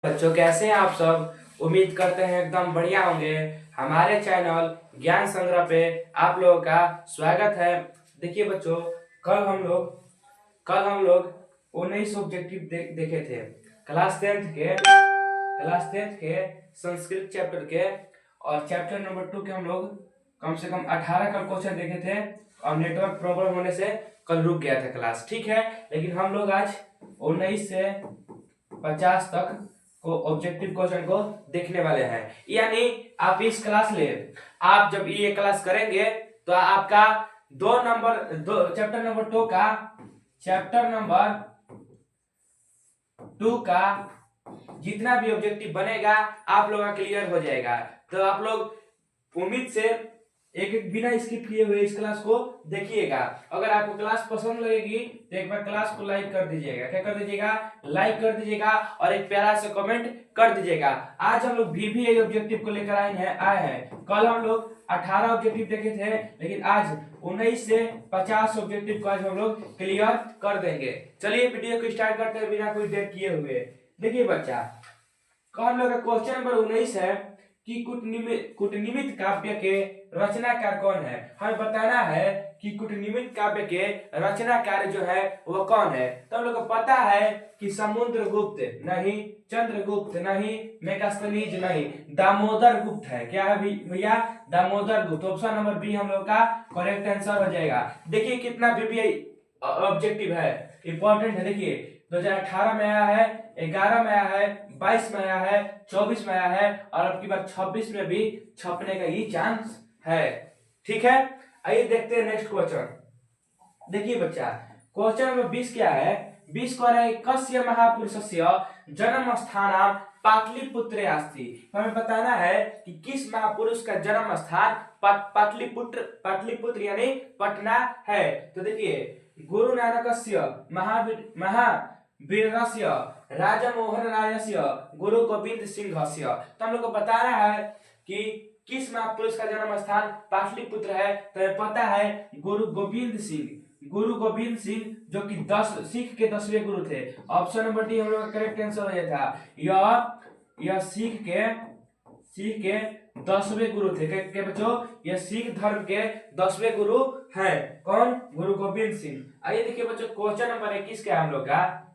बच्चों कैसे हैं आप सब। उम्मीद करते हैं एकदम बढ़िया होंगे। हमारे चैनल ज्ञान संग्रह पे आप लोगों का स्वागत है। देखिए बच्चों, कल हम लोग 19 ऑब्जेक्टिव देखे थे। क्लास टेंथ के संस्कृत चैप्टर के, और चैप्टर नंबर 2 के हम लोग कम से कम 18 कल क्वेश्चन देखे थे। और नेटवर्क प्रॉब्लम होने से कल रुक गया था क्लास, ठीक है। लेकिन हम लोग आज 19 से 50 तक को ऑब्जेक्टिव क्वेश्चन को देखने वाले हैं। यानी आप इस क्लास ले, आप जब ये क्लास करेंगे तो आपका चैप्टर नंबर 2 का जितना भी ऑब्जेक्टिव बनेगा आप लोगों का क्लियर हो जाएगा। तो आप लोग उम्मीद से एक एक बिना स्किप किए हुए इस क्लास को देखिएगा। अगर आपको क्लास पसंद लगेगी तो एक बार क्लास को लाइक कर दीजिएगा। क्या कर दीजिएगा? लाइक कर दीजिएगा और एक प्यारा सा कमेंट कर दीजिएगा। आज हम लोग VBA ऑब्जेक्टिव को लेकर आए हैं। कल हम लोग 18 ऑब्जेक्टिव देखे थे, लेकिन आज 19 से 50 ऑब्जेक्टिव को आज हम लोग क्लियर कर देंगे। चलिए वीडियो को स्टार्ट करते हैं बिना कोई देर किए हुए। देखिए बच्चा, हम लोग का क्वेश्चन नंबर 19 है कि कूटनिमित काव्य के रचनाकार कौन है। हमें बताना है कि कूटनिमित काव्य के रचनाकार जो है वो कौन है। तो हम लोग को पता है कि समुद्रगुप्त नहीं, चंद्रगुप्त नहीं, मेगास्थनीज नहीं, दामोदर गुप्त है। क्या है भैया? दामोदर गुप्त। ऑप्शन नंबर बी हम लोग का करेक्ट आंसर हो जाएगा। देखिए कितना VBA ऑब्जेक्टिव है, इंपॉर्टेंट है। देखिए 2018 में आया है, 11 में आया है, 22 में आया है, 24 में आया है, और अब की बार 26 में भी छपने का ही चांस है। ठीक है, आइए देखते हैं नेक्स्ट क्वेश्चन। देखिए बच्चा, क्वेश्चन नंबर 20 क्या है? 20 को है कस्य महापुरुषस्य जन्म स्थान पाटलिपुत्र अस्ति। हमें बताना है कि किस महापुरुष का जन्म स्थान पाटलिपुत्र यानी पटना है। तो देखिए, गुरु नानकस्य महावीरस्य राजमोहन रायस्य गुरु गोविंद सिंहस्य। तो हम लोग को बताना है कि किस महापुरुष का जन्म स्थान पाटलिपुत्र है। तो पता है गुरु गोविंद सिंह जो कि 10 सिख के 10वें गुरु थे। ऑप्शन नंबर डी हम लोग का करेक्ट आंसर हो जाता। यह सिख के 10वें गुरु थे। क्या बच्चों? यह सिख धर्म के 10वें गुरु हैं। कौन? गुरु गोविंद सिंह। आइए देखिए बच्चों, क्वेश्चन नंबर 21 क्या है हम लोग का।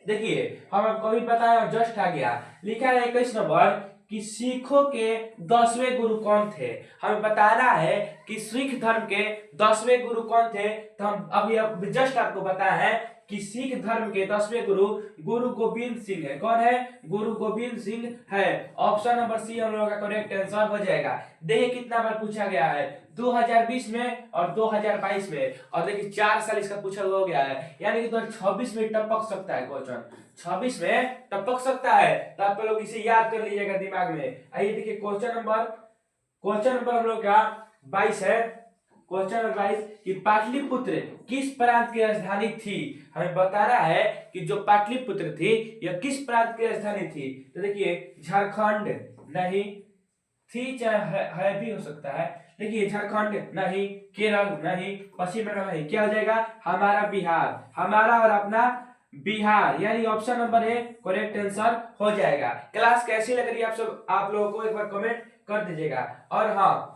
देखिए, हम आपको भी बताया, जस्ट आ गया, लिखा है 21 नंबर कि सिखों के 10वें गुरु कौन थे। हमें बताना है कि सिख धर्म के 10वें गुरु कौन थे। तो हम अभी जस्ट आपको बताया है कि सिख धर्म के 10वें गुरु गुरु गोविंद सिंह है। कौन है? गुरु गोविंद सिंह है। ऑप्शन नंबर सी हम लोगों का करेक्ट आंसर हो जाएगा। देखिए कितना बार पूछा गया है, 2020 में और 2022 में, और देखिए 4 साल इसका पूछा हो गया है। यानी कि 2026 में टपक सकता है क्वेश्चन, 26 में टपक सकता है। तो आप लोग इसे याद कर लीजिएगा दिमाग में। आइए देखिए क्वेश्चन नंबर हम लोग का 22 है। क्वेश्चन नंबर 22 कि पाटलिपुत्र किस प्रांत की राजधानी थी। हमें बताना है कि जो पाटलिपुत्र थी यह किस प्रांत की राजधानी थी। तो देखिए, झारखंड नहीं थी, चाहे है भी हो सकता है। देखिए, झारखंड नहीं, केरल नहीं, पश्चिम बंगाल नहीं। क्या हो जाएगा? हमारा बिहार, हमारा और अपना बिहार, यानी option number A correct answer हो जाएगा। क्लास कैसी लग रही है आप लोगों को एक बार कमेंट कर दीजिएगा। और हाँ,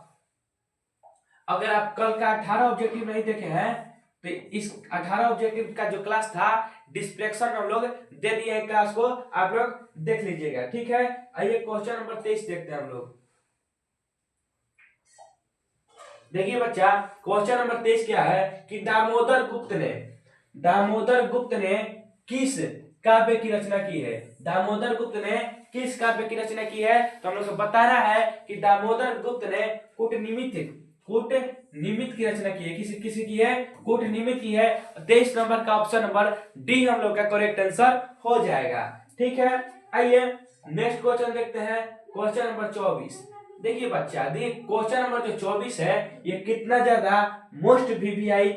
अगर आप कल का 18 ऑब्जेक्टिव नहीं देखे हैं तो इस 18 ऑब्जेक्टिव का जो क्लास था डिस्क्रिप्शन में हम लोग दे दिए हैं, क्लास को आप लोग देख लीजिएगा। ठीक है, आइए क्वेश्चन नंबर 23 देखते हैं हम लोग। देखिए बच्चा, क्वेश्चन नंबर 23 क्या है कि दामोदर गुप्त ने किस काव्य की रचना की है। दामोदर गुप्त ने किस काव्य की रचना की है। तो हम लोग को बताना है कि दामोदर गुप्त ने कूटनिमित की रचना की है। किसी की है? कूटनिमित की है। 23 नंबर का ऑप्शन नंबर डी हम लोग का करेक्ट आंसर हो जाएगा। ठीक है, आइए नेक्स्ट क्वेश्चन देखते हैं, क्वेश्चन नंबर 24। देखिए बच्चा, देखिए क्वेश्चन नंबर जो 24 है ये कितना ज्यादा मोस्ट VBI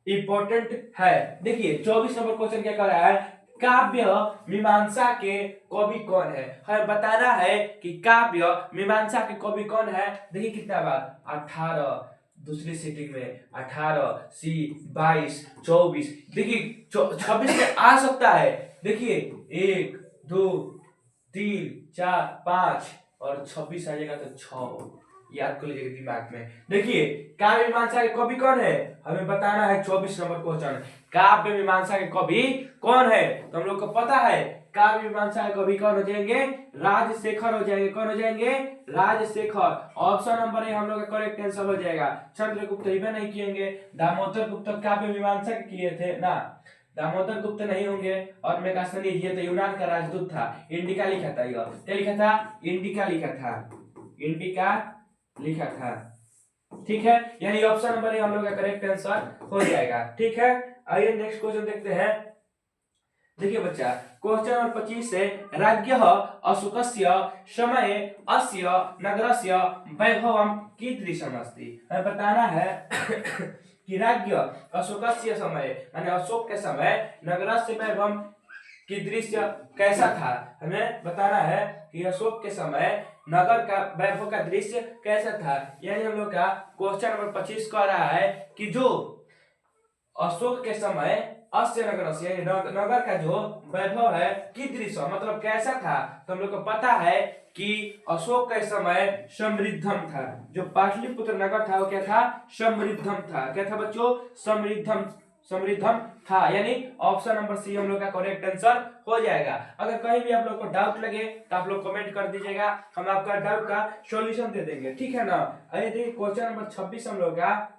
इंपॉर्टेंट है। देखिए 24 नंबर क्वेश्चन क्या कर रहा है, काव्य मीमांसा के कवि कौन है। हमें बताना है कि काव्य मीमांसा के कवि कौन है। देखिए कितना बार, 18, दूसरी सीटिंग में 18, सी 22, 24, देखिए 26 में आ सकता है। देखिए 1 2 3 4 5 और 26 आ जाएगा तो 6 याद कर लीजिएगा दिमाग में। देखिए काव्य मीमांसा के कवि कौन है, हमें बताना है 24 नंबर क्वेश्चन। काव्य मीमांसा के कवि कौन है, तो हम लोग को पता है काव्य मीमांसा के कवि कौन हो जाएंगे, राजशेखर हो जाएंगे। कौन हो जाएंगे, राजशेखर। ऑप्शन नंबर ए हम लोग का करेक्ट आंसर हो जाएगा। चंद्रगुप्त ही नहीं किएंगे, दामोदर गुप्त काव्य मीमांसा के किए थे ना, दामोदर गुप्त नहीं होंगे। और मेगास्थनीज ये तो यूनान का राजदूत था, इंडिका लिखा था। ये क्या लिखा था, इंडिका लिखा था, इंडिका लिखा था। ठीक है, यानी ऑप्शन नंबर ए हम लोग का करेक्ट आंसर हो जाएगा। ठीक है, आइए नेक्स्ट क्वेश्चन देखते हैं। देखिए बच्चा क्वेश्चन नंबर 25 से राज्ञः अशोकस्य समय अस्य नगरस्य वैभवं कीदृशम् अस्ति। हमें बताना है कि राज्ञ अशोकस्य समय यानी अशोक के समय नगरस्य वैभवं कीदृश्य कैसा था। हमें बताना है कि अशोक के समय नगर का वैभव का दृश्य कैसा था। यानी हम लोग का क्वेश्चन नंबर 25 कह रहा है कि जो अशोक के समय अस्य नगर से नगर का जो वैभव है कीदृश मतलब कैसा था। तो हम लोग को पता है कि अशोक के समय समृद्धम था। जो पाटलिपुत्र नगर था वो क्या था, समृद्धम था। क्या था बच्चों, समृद्धम, समृद्धम था। यानी ऑप्शन नंबर सी हम लोग का करेक्ट आंसर हो जाएगा। अगर कहीं भी आप लोग को डाउट लगे तो आप लोग कमेंट कर दीजिएगा, हम आपका डाउट का सॉल्यूशन दे देंगे। ठीक है ना। आइए देखिए क्वेश्चन नंबर 26 हम लोग का।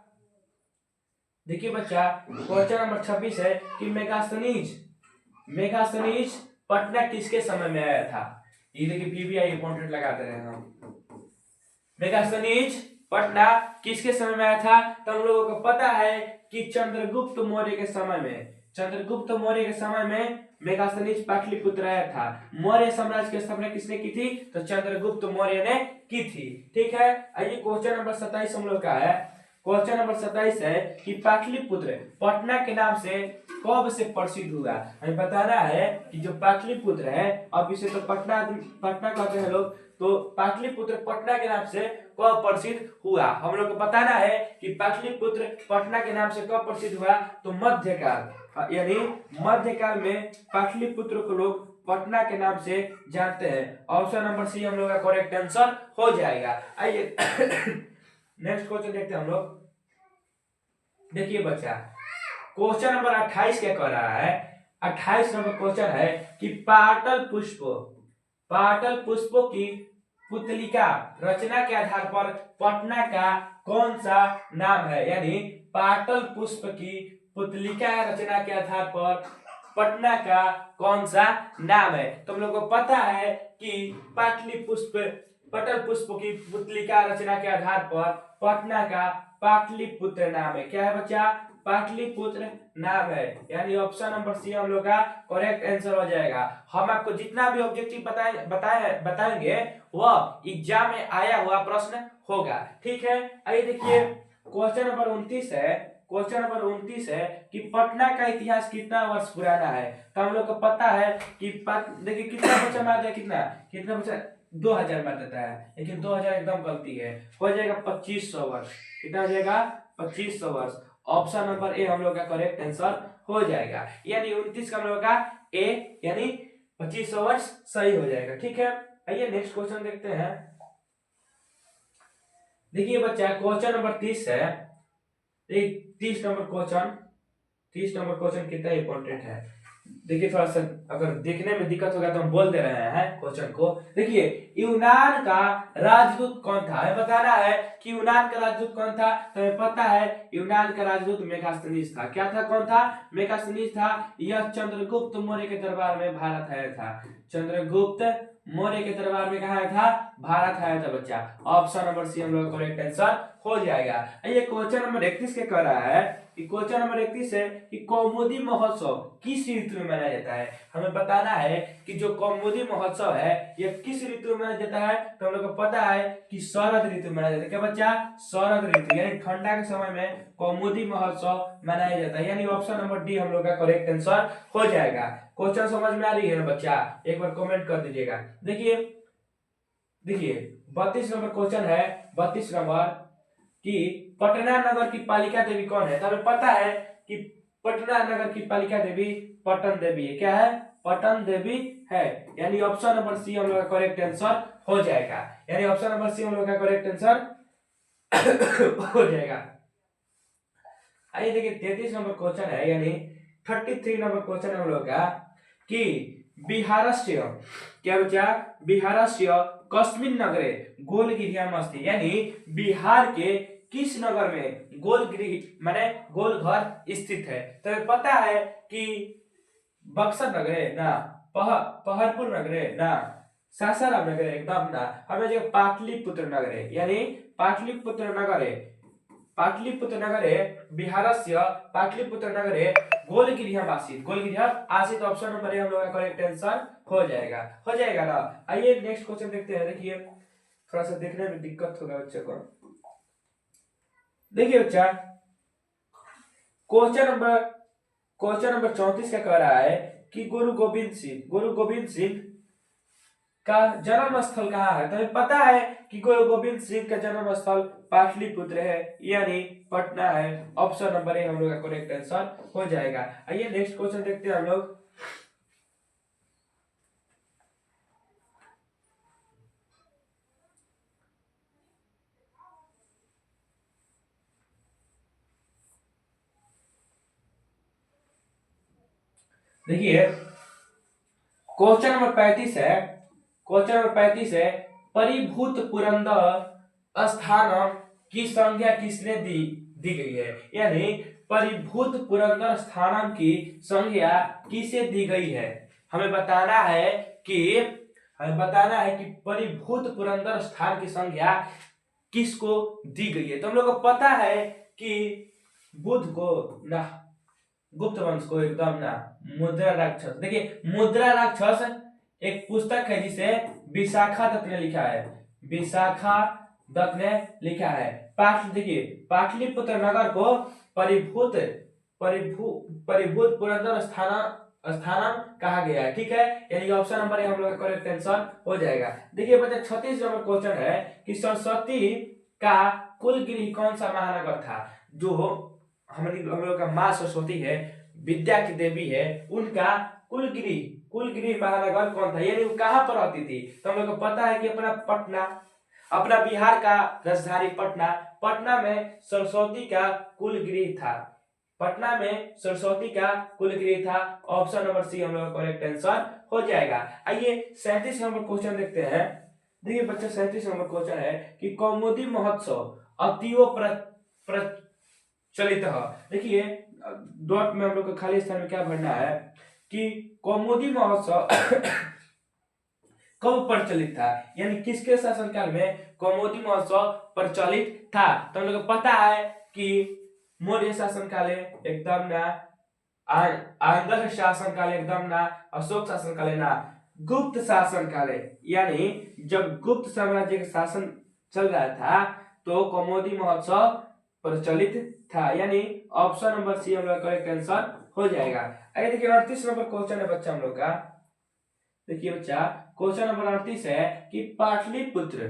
देखिए बच्चा क्वेश्चन नंबर 26 है कि मेगास्थनीज पटना किसके समय में आया था। ये देखिए पीवीआई इंपॉर्टेंट लगाते रहे हम। मेगास्थनीज पटना किसके समय में आया था, तो हम लोगों को पता है कि चंद्रगुप्त मौर्य के समय में, चंद्रगुप्त मौर्य के समय में मेगास्थनीज पाटलिपुत्र आया था। मौर्य साम्राज्य की स्थापना किसने की थी, तो चंद्रगुप्त मौर्य ने की थी। ठीक है, आइए क्वेश्चन नंबर 27 हम लोग का है। क्वेश्चन नंबर 27 है कि पाटलिपुत्र पटना के नाम से कब से प्रसिद्ध हुआ। हमें बताना है कि जो पाटलिपुत्र है, अब इसे तो पटना पटना कहते हैं लोग, तो पाटलिपुत्र पटना के नाम से कब प्रसिद्ध हुआ। हम लोग को बताना है कि पाटलिपुत्र पटना के नाम से कब प्रसिद्ध हुआ, तो मध्यकाल, यानी मध्यकाल में पाटलिपुत्र को लोग पटना के नाम से जानते हैं। ऑप्शन नंबर सी हम लोग का करेक्ट आंसर हो जाएगा। आइए नेक्स्ट क्वेश्चन देखते हैं हम लोग। देखिए बच्चा क्वेश्चन नंबर 28 क्या कह रहा है। 28 नंबर क्वेश्चन है कि पाटल पुष्पों की पुतलिका रचना के आधार पर पटना का कौन सा नाम है। यानी पाटल पुष्प की पुतलिका रचना के आधार पर पटना का कौन सा नाम है। तो हम लोग को पता है कि पटल पुष्प की पुतलिका रचना के आधार पर पटना का पाटलिपुत्र नाम है। क्या है बच्चा, पाटलिपुत्र नाम है। यानी ऑप्शन नंबर सी हम लोग का करेक्ट आंसर हो जाएगा। हम आपको जितना भी ऑब्जेक्टिव बताएंगे वह एग्जाम में आया हुआ प्रश्न होगा। ठीक है, आइए देखिए क्वेश्चन नंबर 29 है। क्वेश्चन नंबर 29 है कि पटना का इतिहास कितना वर्ष पुराना है। तो हम लोग को पता है कि देखिए कितना बच्चा मार दिया, कितना बच्चा 2000 मार देता है, लेकिन 2000 एकदम गलती है, हो जाएगा 2500 वर्ष। कितना हो जाएगा, 2500 वर्ष। ऑप्शन नंबर ए हम लोग का करेक्ट आंसर हो जाएगा। यानी 29 का हम लोग का ए यानी 2500 वर्ष सही हो जाएगा। ठीक है, आइए नेक्स्ट क्वेश्चन देखते हैं। देखिए बच्चा क्वेश्चन नंबर 30 है। 30 नंबर क्वेश्चन कितना इंपॉर्टेंट है। देखिए थोड़ा सा अगर देखने में दिक्कत होगा तो हम बोल दे रहे हैं क्वेश्चन को। देखिए यूनान का राजदूत कौन था। हमें बताना है कि यूनान का राजदूत कौन था। तो हमें पता है यूनान का राजदूत मेगास्थनीज था। क्या था, कौन था, मेगास्थनीज था। यह चंद्रगुप्त मौर्य के दरबार में भारत आया था। चंद्रगुप्त मौर्य के दरबार में कहा था, भारत आया था बच्चा। ऑप्शन नंबर सी हम लोग का करेक्ट आंसर हो जाएगा। ये क्वेश्चन नंबर 31 के कह रहा है कि क्वेश्चन नंबर 31 है कि कौमुदी महोत्सव किस ऋतु में मनाया जाता है। हमें बताना है कि जो कौमुदी महोत्सव है यह किस ऋतु में मनाया जाता है। तो हम लोग को पता है कि शरद ऋतु में मनाया जाता है। क्या बच्चा, शरद ऋतु यानी ठंडा के समय में कौमुदी महोत्सव मनाया जाता है। यानी ऑप्शन नंबर डी हम लोग का करेक्ट आंसर हो जाएगा। क्वेश्चन समझ में आ रही है ना बच्चा, एक बार कमेंट कर दीजिएगा। देखिए 32 नंबर क्वेश्चन है। 32 नंबर कि पटना नगर की पालिका देवी कौन है। तो हमें पता है कि पटना नगर की पालिका देवी पटन देवी है। क्या है, पटन देवी है। यानी ऑप्शन नंबर सी हम लोग का करेक्ट आंसर हो जाएगा। यानी ऑप्शन नंबर सी हम लोग का करेक्ट आंसर हो जाएगा। आइए देखिए 33 नंबर क्वेश्चन है, यानी 33 नंबर क्वेश्चन हम लोग का कि बिहारस्य क्या बचा, बिहारस्य कस्मिन नगरे गोलगिरियाम अस्ति, यानी बिहार के किस नगर में गोलगिरी माने गोल घर स्थित है। तो पता है कि बक्सर नगरे ना, पहरपुर नगरे ना, सासाराम नगरे एकदम ना, हमें जो पाटलिपुत्र नगरे, यानी पाटलिपुत्र नगरे, पाटलिपुत्र नगरे बिहारस्य पाटलिपुत्र नगरे गोलगिरियाम आसित, गोलगिरियाम आसित ऑप्शन नंबर ए हम लोग का करेक्ट आंसर हो जाएगा। हो जाएगा ना। आइए नेक्स्ट क्वेश्चन देखते हैं। देखिए थोड़ा सा देखने में दिक्कत होगा बच्चे को। देखिए बच्चा क्वेश्चन नंबर 34 क्या कह रहा है कि गुरु गोविंद सिंह का जन्म स्थल कहाँ है। तो हमें पता है कि गुरु गोविंद सिंह का जन्म स्थल पाटलिपुत्र है, यानी पटना है। ऑप्शन नंबर ए हम लोग का करेक्ट आंसर हो जाएगा। आइए नेक्स्ट क्वेश्चन देखते हैं हम लोग। देखिए क्वेश्चन नंबर 35 है, क्वेश्चन नंबर 35 है परिभूत पुरंदर स्थानम की संज्ञा किसने दी गई है। यानी परिभूत पुरंदर स्थानम की संज्ञा किसे दी गई है। हमें बताना है कि परिभूत पुरंदर स्थान की संज्ञा किसको दी गई है। तो हम लोग को पता है कि बुद्ध को ना, गुप्त वंश को एकदम ना, मुद्रा राक्षस। देखिए मुद्रा राक्षस एक पुस्तक है जिसे विशाखा दत्त ने लिखा है, विशाखा दत्त ने लिखा है। देखिए पाटलिपुत्र नगर को परिभूत पुरंदर स्थानम कहा गया है। ठीक है, यानी ऑप्शन नंबर ए हम लोग का करेक्ट आंसर हो जाएगा। देखिए बच्चा 36 नंबर क्वेश्चन है कि सरस्वती का कुलगिरी कौन सा महानगर था। जो हम लोग का माँ सरस्वती है, विद्या की देवी है, उनका कुलगिरी महानगर कौन था, यानी वो कहाँ पर रहती थी। तो हम लोग को पता है कि अपना बिहार का राजधानी पटना में सरस्वती का कुलगिरी था, पटना में सरस्वती का कुलगिरी था। ऑप्शन नंबर सी हम लोग का करेक्ट आंसर हो जाएगा। आइए 37 नंबर क्वेश्चन देखते हैं। देखिए बच्चा 37 नंबर क्वेश्चन है कि कौमुदी महोत्सव अतीव प्रचलित है। देखिए डॉट में हम लोग को खाली स्थान में क्या भरना है कि कौमुदी महोत्सव कब प्रचलित था, यानी किसके शासनकाल में कौमुदी महोत्सव प्रचलित था। तो हम लोग को पता है कि मौर्य शासन काले एकदम ना, आंध्र शासन काले एकदम ना, अशोक शासन काले ना, गुप्त शासन काले, यानी जब गुप्त साम्राज्य का शासन चल रहा था तो कौमुदी महोत्सव प्रचलित था। यानी ऑप्शन नंबर सी हम लोग का करेक्ट आंसर हो जाएगा। आइए देखिए 38 नंबर क्वेश्चन है बच्चा हम लोग का। देखिए बच्चा क्वेश्चन नंबर 38 है कि पाटलिपुत्र,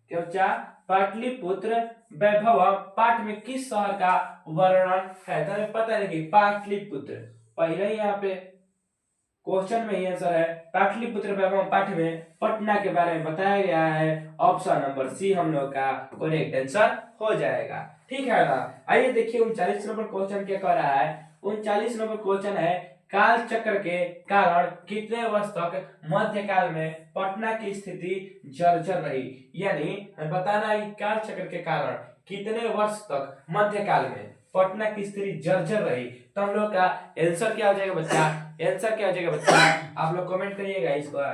क्या बच्चा पाटलिपुत्र वैभव पाठ में किस शहर का वर्णन है। तो हमें पता है कि पाटलिपुत्र, पहले ही यहाँ पे क्वेश्चन में ही आंसर है, पाटलिपुत्र वैभव पाठ में पटना के बारे में बताया गया है। ऑप्शन नंबर सी हम लोग का करेक्ट आंसर हो जाएगा। ठीक है ना। आइए देखिए 39 नंबर क्वेश्चन क्या कह रहा है। 39 नंबर क्वेश्चन है काल चक्र के कारण कितने वर्ष तक मध्यकाल में पटना की स्थिति जर्जर रही। यानी बताना है कि काल चक्र के कारण कितने वर्ष तक मध्यकाल में पटना की स्थिति जर्जर रही। तो हम लोग का आंसर क्या हो जाएगा बच्चा, आंसर क्या हो जाएगा बच्चा, आप लोग कमेंट करिएगा इसका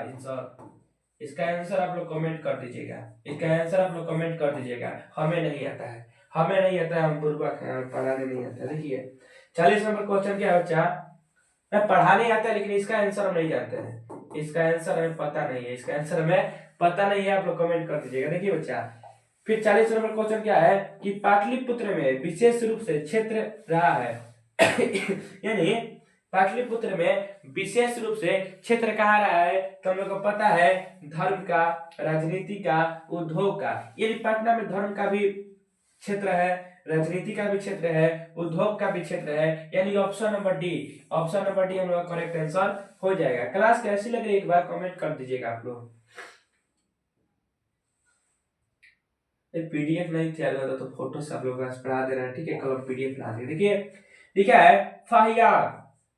आंसर आप लोग कमेंट कर दीजिएगा, इसका आंसर आप लोग कमेंट कर दीजिएगा। हमें नहीं आता है, हम पूर्वक पढ़ाने नहीं आता। देखिए 40 नंबर क्वेश्चन क्या है बच्चा, मैं पढ़ाने आता है लेकिन इसका आंसर हम नहीं जानते हैं, इसका आंसर हमें पता नहीं है, इसका आंसर हमें पता नहीं है, आप लोग कमेंट कर दीजिएगा। देखिए बच्चा फिर 40 नंबर क्वेश्चन क्या है कि पाटलिपुत्र में विशेष रूप से क्षेत्र रहा है यानी पाटलिपुत्र में विशेष रूप से क्षेत्र कहाँ रहा है। तो हम लोग को पता है धर्म का, राजनीति का, उद्योग का, यानी पटना में धर्म का भी क्षेत्र है, राजनीति का भी क्षेत्र है, उद्योग का भी क्षेत्र है, यानी ऑप्शन नंबर डी हम लोग का करेक्ट आंसर हो जाएगा। क्लास कैसी लग रही है एक बार कमेंट कर दीजिएगा आप लोग। पीडीएफ नहीं तैयार होता तो फोटो से आप लोग पढ़ा दे रहे हैं, ठीक है, कल हम पीडीएफ ला देंगे। देखिए लिखा है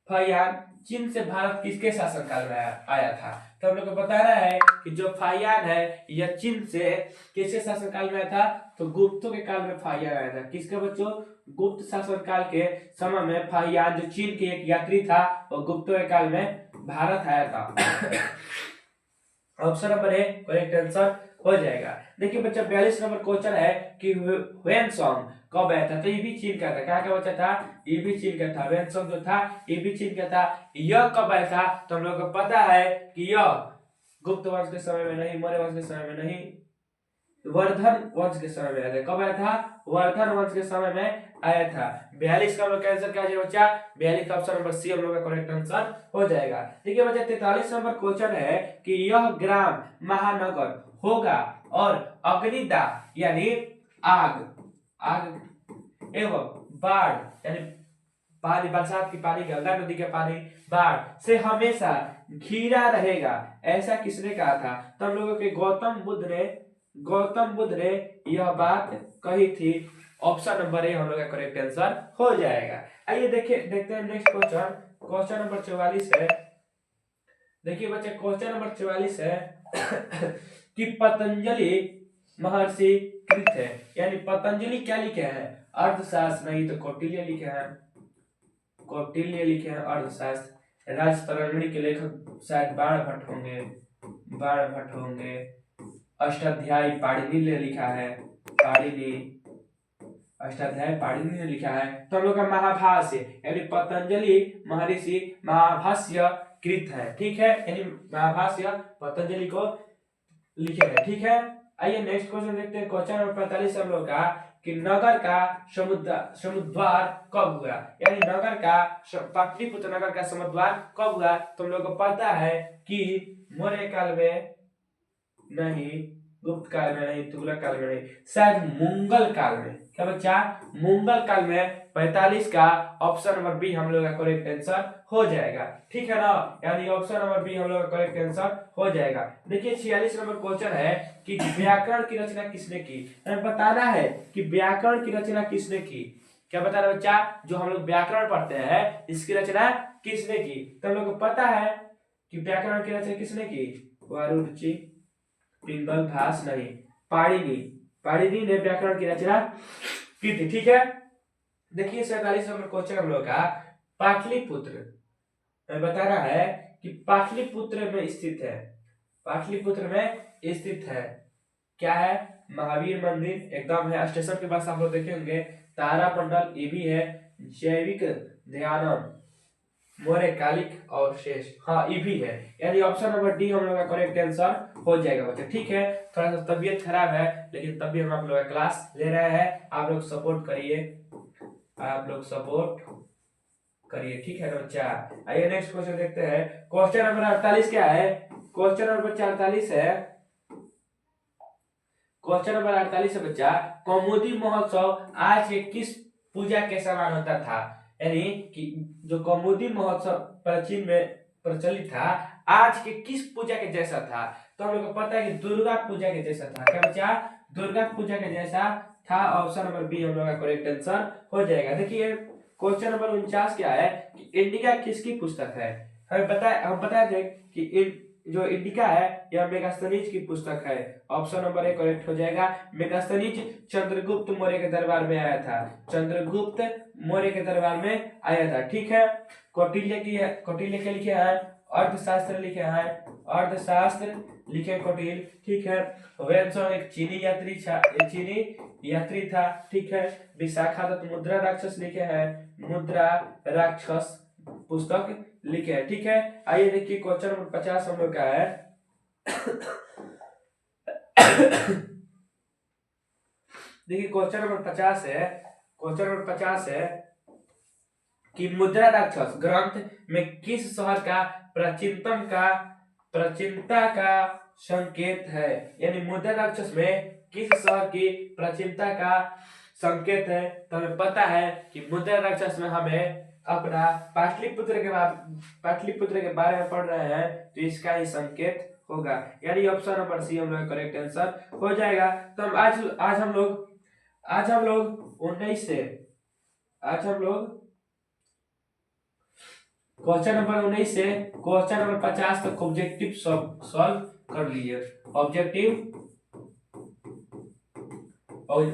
फाहियान चीन से भारत किसके शासनकाल में आया था। तो हम लोग को बता रहा है कि जो फाहियान है यह चीन से किसके शासनकाल में आया था, तो गुप्तों के काल में फाहियान आया था। किसके बच्चों, गुप्त शासनकाल के समय में फाहियान जो चीन के एक यात्री था वो गुप्तों के काल में भारत आया था। Option number A correct answer हो जाएगा। देखिए बच्चा 42 नंबर क्वेश्चन है कि ह्वेनसोंग कब आया था, तो ये भी चीन का था। क्या क्या बच्चा था, ये भी चीन का था। ह्वेनसोंग जो था ये भी चीन का था। यह कब आया था, तो हम लोग को पता है कि यह गुप्त वंश के समय में नहीं, मौर्य वंश के समय में नहीं, वर्धन वंश के समय में आया था। कब आया था, वर्धन वंश के समय में आया था। 42 का हम लोग कैंसिल किया जाए बच्चा, 42 का ऑप्शन नंबर सी हम लोग का करेक्ट आंसर हो जाएगा। ठीक है बच्चा 43 नंबर क्वेश्चन है कि यह ग्राम महानगर होगा और अग्निदाह यानी आग एवं बाढ़ यानी पानी, बरसात की पानी, गंगा नदी के पानी, बाढ़ से हमेशा घिरा रहेगा, ऐसा किसने कहा था। तो हम लोगों के गौतम बुद्ध ने यह बात कही थी। ऑप्शन नंबर ए हम लोग का करेक्ट आंसर हो जाएगा। आइए देखते हैं नेक्स्ट क्वेश्चन नंबर 44 है। देखिए बच्चे क्वेश्चन नंबर 44 है कि पतंजलि महर्षि कृत है, यानी पतंजलि क्या लिखे हैं, अर्थशास्त्र, नहीं तो कौटिल्य लिखे हैं अर्थशास्त्र। राजतरंगिणी के लेखक शायद बाणभट्ट होंगे। अष्टाध्यायी पाणिनि ने लिखा है, अष्टाध्यायी पाणिनि ने लिखा है। तो हम लोग का महाभाष्य यानी पतंजलि महर्षि महाभाष्य कृत है, ठीक है, यानी महाभाष्य पतंजलि को लिखे हैं, ठीक है। आइए नेक्स्ट क्वेश्चन देखते हैं। क्वेश्चन नंबर 45 हम लोग का कि नगर का समुद्वार कब हुआ, यानी पाटलिपुत्र नगर का समुद्वार कब हुआ। तो हम लोग को पता है कि मौर्य काल में नहीं, गुप्त काल में नहीं, तुगलक काल में नहीं, शायद मुगल काल में। क्या बच्चा, मुगल काल में 45 का ऑप्शन नंबर बी हम लोग का करेक्ट आंसर हो जाएगा, ठीक है ना, यानी ऑप्शन नंबर बी हम लोग का करेक्ट आंसर हो जाएगा। देखिए 46 नंबर क्वेश्चन है कि व्याकरण की रचना किसने की। हमें बताना है कि व्याकरण की रचना किसने की। क्या बताना बच्चा, जो हम लोग व्याकरण पढ़ते हैं इसकी रचना किसने की। तो हम लोग को पता है कि व्याकरण की रचना किसने की, वारुरुचि, पिंगल, भास नहीं, पाणिनि ने व्याकरण की रचना की थी, ठीक है। देखिए 47 नंबर क्वेश्चन हम लोग का पाटलिपुत्र बता रहा है कि पाटलिपुत्र में स्थित है, क्या है, महावीर मंदिर एकदम है, स्टेशन के पास आप लोग देखे होंगे, तारामंडल ये भी है, जैविक ध्यानम, मौर्य कालिक और शेष, हाँ ये भी है, यानी ऑप्शन नंबर डी हम लोग का करेक्ट आंसर हो जाएगा बच्चा, ठीक है। थोड़ा सा तबीयत खराब है लेकिन तब भी हम आप लोग का क्लास ले रहे हैं, आप लोग सपोर्ट करिए, ठीक है ना बच्चा। आइए नेक्स्ट क्वेश्चन देखते हैं। क्वेश्चन नंबर 48 क्या है, क्वेश्चन नंबर 48 है, क्वेश्चन नंबर 48 है बच्चा, कौमुदी महोत्सव आज के किस पूजा के समान होता था, यानी कि जो कौमुदी महोत्सव प्राचीन में प्रचलित था आज के किस पूजा के जैसा था। तो हम लोग को पता है कि दुर्गा पूजा के जैसा था। क्या बच्चा, दुर्गा पूजा के जैसा था, ऑप्शन नंबर बी हम लोग का करेक्ट आंसर हो जाएगा। देखिए क्वेश्चन नंबर 49 क्या है कि इंडिका किसकी पुस्तक है। हम बताए थे कि जो इंडिका है यह मेगास्थनीज की पुस्तक है, ऑप्शन नंबर ए करेक्ट हो जाएगा। मेगास्थनीज चंद्रगुप्त मौर्य के दरबार में आया था, ठीक है। कौटिल्य के लिखे हैं, अर्थशास्त्र लिखे कौटिल्य, ठीक है। ह्वेनसोंग एक चीनी यात्री था, ठीक है। विशाखादत्त मुद्रा राक्षस लिखे हैं, मुद्रा राक्षस पुस्तक लिखे हैं, ठीक है। आइए देखिए क्वेश्चन नंबर 50 हम लोग का है देखिए क्वेश्चन नंबर 50 है कि मुद्रा राक्षस ग्रंथ में किस शहर का प्राचीनता का संकेत है, यानी मुद्रा राक्षस में किस शहर की प्राचीनता का संकेत है, तो हमें पता है कि मुद्रा राक्षस में हमें अपना पाटलिपुत्र के बारे में पढ़ रहे हैं, तो इसका ही संकेत होगा, यानी ऑप्शन नंबर सी हम लोग करेक्ट आंसर हो जाएगा। तो हम आज हम लोग 19 से क्वेश्चन नंबर 19 से क्वेश्चन नंबर 50 तक ऑब्जेक्टिव सॉल्व कर लिए।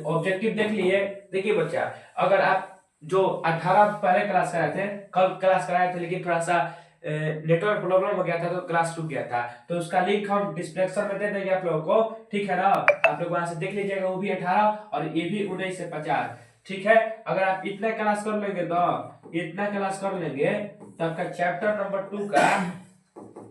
ऑब्जेक्टिव देख लिए। देखिए बच्चा, अगर आप जो 18 पहले क्लास कराए थे, कल क्लास कराए थे, लेकिन थोड़ा सा नेटवर्क प्रॉब्लम हो गया था तो क्लास रुक गया था, तो उसका लिंक हम डिस्क्रिप्शन में दे देंगे आप लोगों को, ठीक है ना। आप लोग वहां से देख लीजिएगा, वो भी 18 और ये भी 19 से 50, ठीक है। अगर आप इतना क्लास कर लेंगे तो आपका चैप्टर नंबर 2 का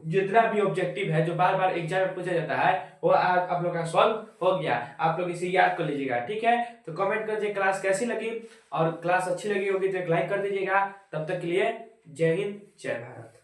जितना भी ऑब्जेक्टिव है जो बार बार एग्जाम में पूछा जाता है, वो आप लोग का सॉल्व हो गया। आप लोग इसे याद कर लीजिएगा, ठीक है। तो कमेंट करिए क्लास कैसी लगी, और क्लास अच्छी लगी होगी तो एक लाइक कर दीजिएगा। तब तक के लिए जय हिंद, जय भारत।